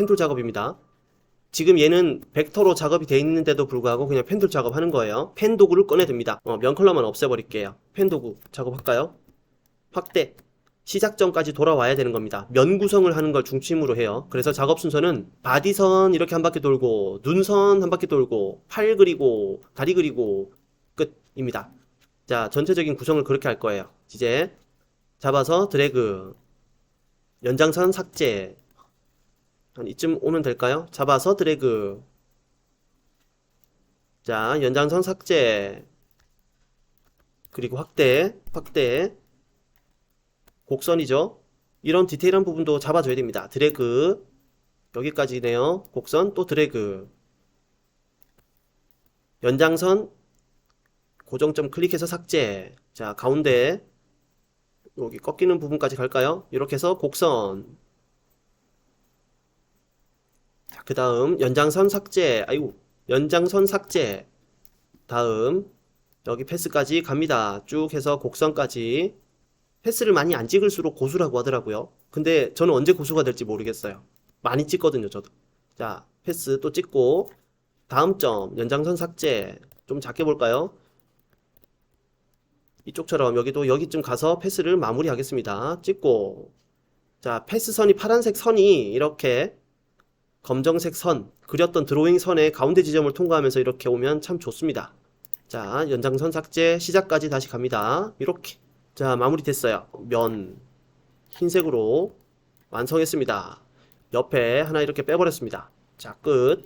펜툴 작업입니다. 지금 얘는 벡터로 작업이 되어 있는데도 불구하고 그냥 펜툴 작업하는 거예요. 펜 도구를 꺼내듭니다. 면 컬러만 없애버릴게요. 펜 도구 작업할까요? 확대. 시작점까지 돌아와야 되는 겁니다. 면 구성을 하는 걸 중심으로 해요. 그래서 작업 순서는 바디선 이렇게 한 바퀴 돌고, 눈선 한 바퀴 돌고, 팔 그리고, 다리 그리고, 끝입니다. 자, 전체적인 구성을 그렇게 할 거예요. 이제 잡아서 드래그, 연장선 삭제. 한 이쯤 오면 될까요? 잡아서 드래그. 자, 연장선 삭제. 그리고 확대. 곡선이죠. 이런 디테일한 부분도 잡아줘야 됩니다. 드래그. 여기까지네요. 곡선 또 드래그. 연장선 고정점 클릭해서 삭제. 자, 가운데 여기 꺾이는 부분까지 갈까요? 이렇게 해서 곡선. 자, 그 다음 연장선 삭제. 아이고, 연장선 삭제. 다음 여기 패스까지 갑니다. 쭉 해서 곡선까지. 패스를 많이 안 찍을수록 고수라고 하더라고요. 근데 저는 언제 고수가 될지 모르겠어요. 많이 찍거든요, 저도. 자, 패스 또 찍고, 다음 점, 연장선 삭제. 좀 작게 볼까요? 이쪽처럼 여기도 여기쯤 가서 패스를 마무리하겠습니다. 찍고, 자, 패스선이 파란색 선이 이렇게 검정색 선, 그렸던 드로잉 선의 가운데 지점을 통과하면서 이렇게 오면 참 좋습니다. 자, 연장선 삭제, 시작까지 다시 갑니다. 이렇게. 자, 마무리 됐어요. 면, 흰색으로 완성했습니다. 옆에 하나 이렇게 빼버렸습니다. 자, 끝.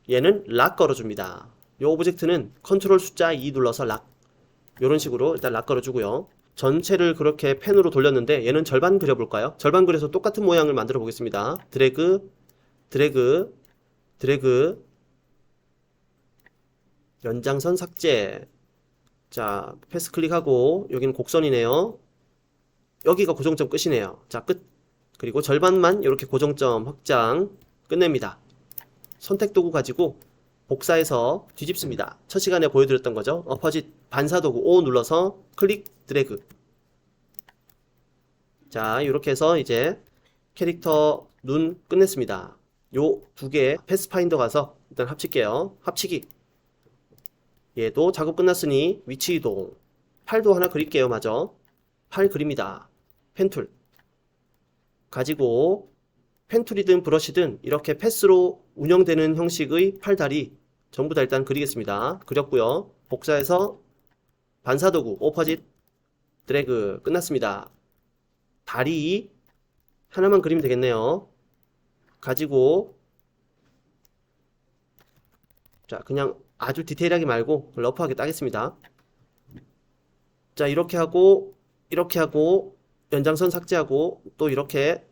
얘는 락 걸어줍니다. 이 오브젝트는 컨트롤 숫자 2 눌러서 락. 이런 식으로 일단 락 걸어주고요. 전체를 그렇게 펜으로 돌렸는데 얘는 절반 그려볼까요? 절반 그려서 똑같은 모양을 만들어 보겠습니다. 드래그, 드래그, 드래그, 연장선 삭제. 자, 패스 클릭하고 여기는 곡선이네요. 여기가 고정점 끝이네요. 자, 끝. 그리고 절반만 이렇게 고정점 확장 끝냅니다. 선택 도구 가지고 복사해서 뒤집습니다. 첫 시간에 보여드렸던 거죠. 어퍼짓 반사 도구 O 눌러서 클릭 드래그. 자, 이렇게 해서 이제 캐릭터 눈 끝냈습니다. 요 두 개 패스파인더 가서 일단 합칠게요. 합치기. 얘도 작업 끝났으니 위치 이동. 팔도 하나 그릴게요. 마저. 팔 그립니다. 펜툴 가지고 펜툴이든 브러쉬든 이렇게 패스로 운영되는 형식의 팔다리 전부 다 일단 그리겠습니다. 그렸고요. 복사해서 반사도구 오퍼짓 드래그 끝났습니다. 다리 하나만 그리면 되겠네요. 가지고 자, 그냥 아주 디테일하게 말고 러프하게 따겠습니다. 자, 이렇게 하고 연장선 삭제하고 또 이렇게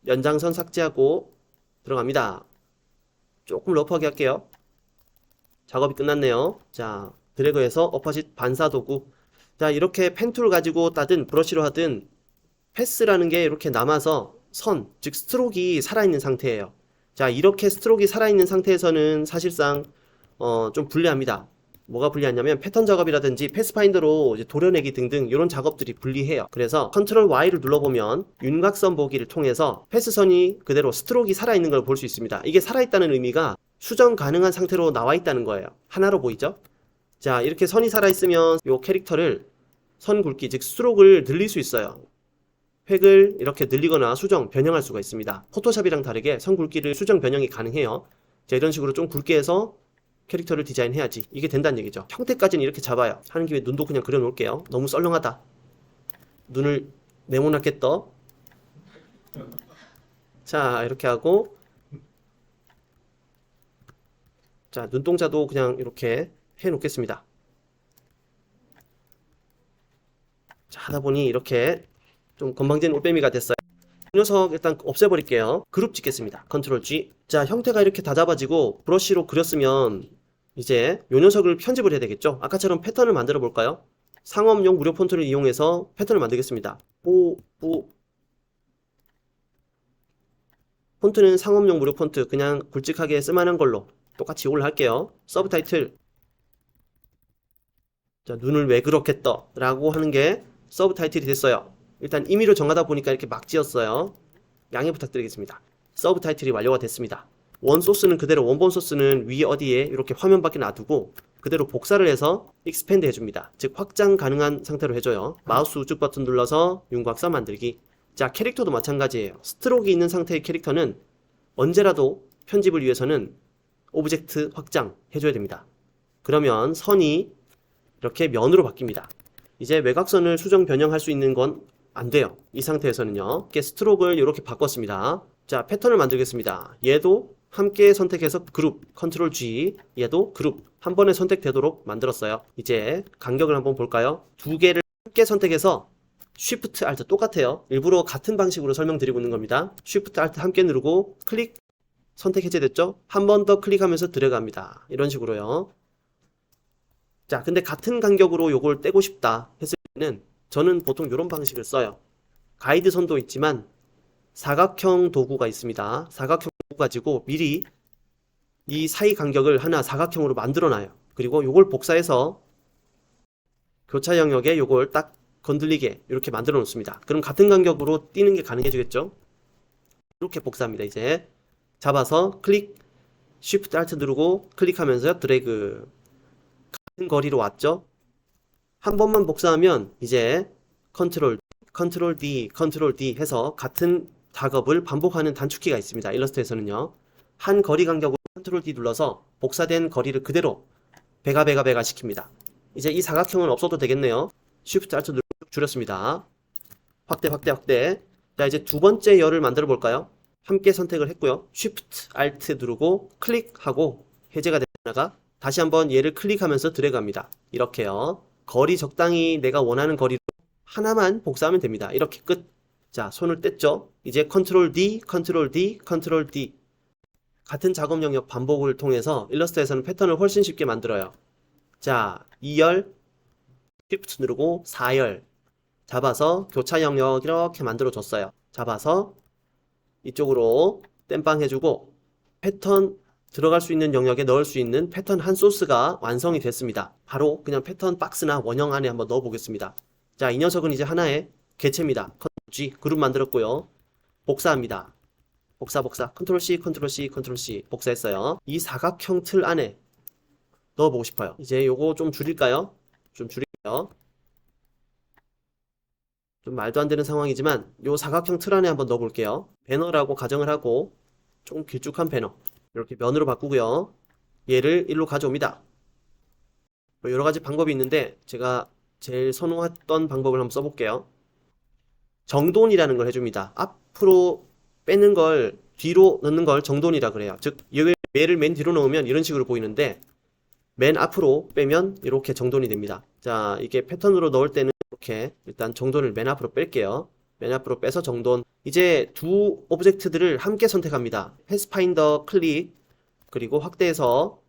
연장선 삭제하고 들어갑니다. 조금 러프하게 할게요. 작업이 끝났네요. 자, 드래그해서 어퍼짓 반사 도구. 자, 이렇게 펜툴 가지고 따든 브러쉬로 하든 패스라는 게 이렇게 남아서 선, 즉 스트로크가 살아있는 상태예요. 자, 이렇게 스트로크가 살아있는 상태에서는 사실상 좀 불리합니다. 뭐가 불리하냐면 패턴 작업이라든지 패스파인더로 이제 도려내기 등등 이런 작업들이 불리해요. 그래서 컨트롤 Y를 눌러보면 윤곽선 보기를 통해서 패스선이 그대로 스트로크가 살아있는 걸 볼 수 있습니다. 이게 살아있다는 의미가 수정 가능한 상태로 나와 있다는 거예요. 하나로 보이죠? 자, 이렇게 선이 살아있으면 이 캐릭터를 선 굵기, 즉 스트로크를 늘릴 수 있어요. 획을 이렇게 늘리거나 수정, 변형할 수가 있습니다. 포토샵이랑 다르게 선 굵기를 수정, 변형이 가능해요. 자, 이런 식으로 좀 굵게 해서 캐릭터를 디자인해야지. 이게 된다는 얘기죠. 형태까지는 이렇게 잡아요. 하는 김에 눈도 그냥 그려놓을게요. 너무 썰렁하다. 눈을 네모나게 떠. 자, 이렇게 하고 자, 눈동자도 그냥 이렇게 해놓겠습니다. 자, 하다 보니 이렇게 좀 건방진 올빼미가 됐어요. 이 녀석 일단 없애버릴게요. 그룹 짓겠습니다. 컨트롤 G. 자, 형태가 이렇게 다 잡아지고 브러쉬로 그렸으면 이제 이 녀석을 편집을 해야 되겠죠. 아까처럼 패턴을 만들어 볼까요? 상업용 무료 폰트를 이용해서 패턴을 만들겠습니다. 폰트는 상업용 무료 폰트 그냥 굵직하게 쓸만한 걸로 똑같이 이걸로 할게요. 서브 타이틀. 자, 눈을 왜 그렇게 떠? 라고 하는 게 서브 타이틀이 됐어요. 일단 임의로 정하다 보니까 이렇게 막 지었어요. 양해 부탁드리겠습니다. 서브 타이틀이 완료가 됐습니다. 원 소스는 그대로 원본 소스는 위 어디에 이렇게 화면 밖에 놔두고 그대로 복사를 해서 익스펜드 해줍니다. 즉 확장 가능한 상태로 해줘요. 마우스 우측 버튼 눌러서 윤곽선 만들기. 자, 캐릭터도 마찬가지예요. 스트로크 있는 상태의 캐릭터는 언제라도 편집을 위해서는 오브젝트 확장 해줘야 됩니다. 그러면 선이 이렇게 면으로 바뀝니다. 이제 외곽선을 수정 변형할 수 있는 건 안 돼요. 이 상태에서는요. 이렇게 스트로크를 이렇게 바꿨습니다. 자, 패턴을 만들겠습니다. 얘도 함께 선택해서 그룹, 컨트롤 G, 얘도 그룹 한 번에 선택되도록 만들었어요. 이제 간격을 한번 볼까요? 두 개를 함께 선택해서 Shift Alt 똑같아요. 일부러 같은 방식으로 설명드리고 있는 겁니다. Shift Alt 함께 누르고 클릭, 선택 해제됐죠? 한 번 더 클릭하면서 들어갑니다. 이런 식으로요. 자, 근데 같은 간격으로 요걸 떼고 싶다 했을 때는 저는 보통 이런 방식을 써요. 가이드 선도 있지만 사각형 도구가 있습니다. 사각형 도구 가지고 미리 이 사이 간격을 하나 사각형으로 만들어 놔요. 그리고 요걸 복사해서 교차 영역에 요걸 딱 건들리게 이렇게 만들어 놓습니다. 그럼 같은 간격으로 띄는 게 가능해지겠죠? 이렇게 복사합니다. 이제 잡아서 클릭, Shift Alt 누르고 클릭하면서 드래그. 같은 거리로 왔죠? 한 번만 복사하면 이제 컨트롤 D, 컨트롤 D 해서 같은 작업을 반복하는 단축키가 있습니다. 일러스트에서는요. 한 거리 간격으로 컨트롤 D 눌러서 복사된 거리를 그대로 배가 시킵니다. 이제 이 사각형은 없어도 되겠네요. Shift Alt 누르고 줄였습니다. 확대. 자, 이제 두 번째 열을 만들어 볼까요? 함께 선택을 했고요. Shift Alt 누르고 클릭하고 해제가 되다가 다시 한번 얘를 클릭하면서 드래그합니다. 이렇게요. 거리 적당히 내가 원하는 거리로 하나만 복사하면 됩니다. 이렇게 끝. 자, 손을 뗐죠? 이제 컨트롤 D, 컨트롤 D, 컨트롤 D. 같은 작업 영역 반복을 통해서 일러스트에서는 패턴을 훨씬 쉽게 만들어요. 자, 2열, Shift 누르고 4열. 잡아서 교차 영역 이렇게 만들어줬어요. 잡아서 이쪽으로 땜빵 해주고 패턴 들어갈 수 있는 영역에 넣을 수 있는 패턴 한 소스가 완성이 됐습니다. 바로 그냥 패턴 박스나 원형 안에 한번 넣어 보겠습니다. 자, 이 녀석은 이제 하나의 개체입니다. 컨트롤 G 그룹 만들었고요. 복사합니다. 복사. 컨트롤 C, 컨트롤 C, 컨트롤 C 복사했어요. 이 사각형 틀 안에 넣어보고 싶어요. 이제 요거 좀 줄일까요? 좀 줄일게요. 좀 말도 안 되는 상황이지만 요 사각형 틀 안에 한번 넣어볼게요. 배너라고 가정을 하고 조금 길쭉한 배너 이렇게 면으로 바꾸고요. 얘를 일로 가져옵니다. 여러 가지 방법이 있는데 제가 제일 선호했던 방법을 한번 써볼게요. 정돈이라는 걸 해줍니다. 앞으로 빼는 걸 뒤로 넣는 걸 정돈이라 그래요. 즉 얘를 맨 뒤로 넣으면 이런 식으로 보이는데 맨 앞으로 빼면 이렇게 정돈이 됩니다. 자, 이게 패턴으로 넣을 때는 이렇게 일단 정돈을 맨 앞으로 뺄게요. 맨 앞으로 빼서 정돈. 이제 두 오브젝트들을 함께 선택합니다. 패스파인더 클릭 그리고 확대해서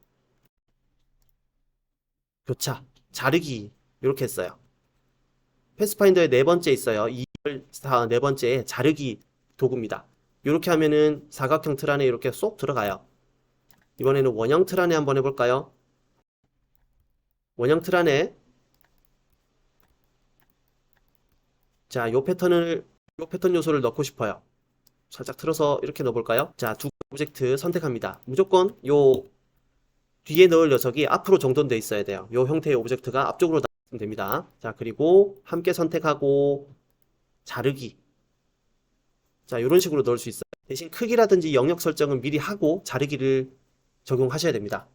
교차, 자르기 이렇게 했어요. 패스파인더에 네 번째 있어요. 2열 네 번째에 자르기 도구입니다. 이렇게 하면은 사각형 틀 안에 이렇게 쏙 들어가요. 이번에는 원형 틀 안에 한번 해볼까요? 원형 틀 안에 자, 요 패턴 요소를 넣고 싶어요. 살짝 틀어서 이렇게 넣어볼까요? 자, 두 오브젝트 선택합니다. 무조건 요 뒤에 넣을 녀석이 앞으로 정돈되어 있어야 돼요. 요 형태의 오브젝트가 앞쪽으로 나가면 됩니다. 자, 그리고 함께 선택하고 자르기. 자, 이런 식으로 넣을 수 있어요. 대신 크기라든지 영역 설정은 미리 하고 자르기를 적용하셔야 됩니다.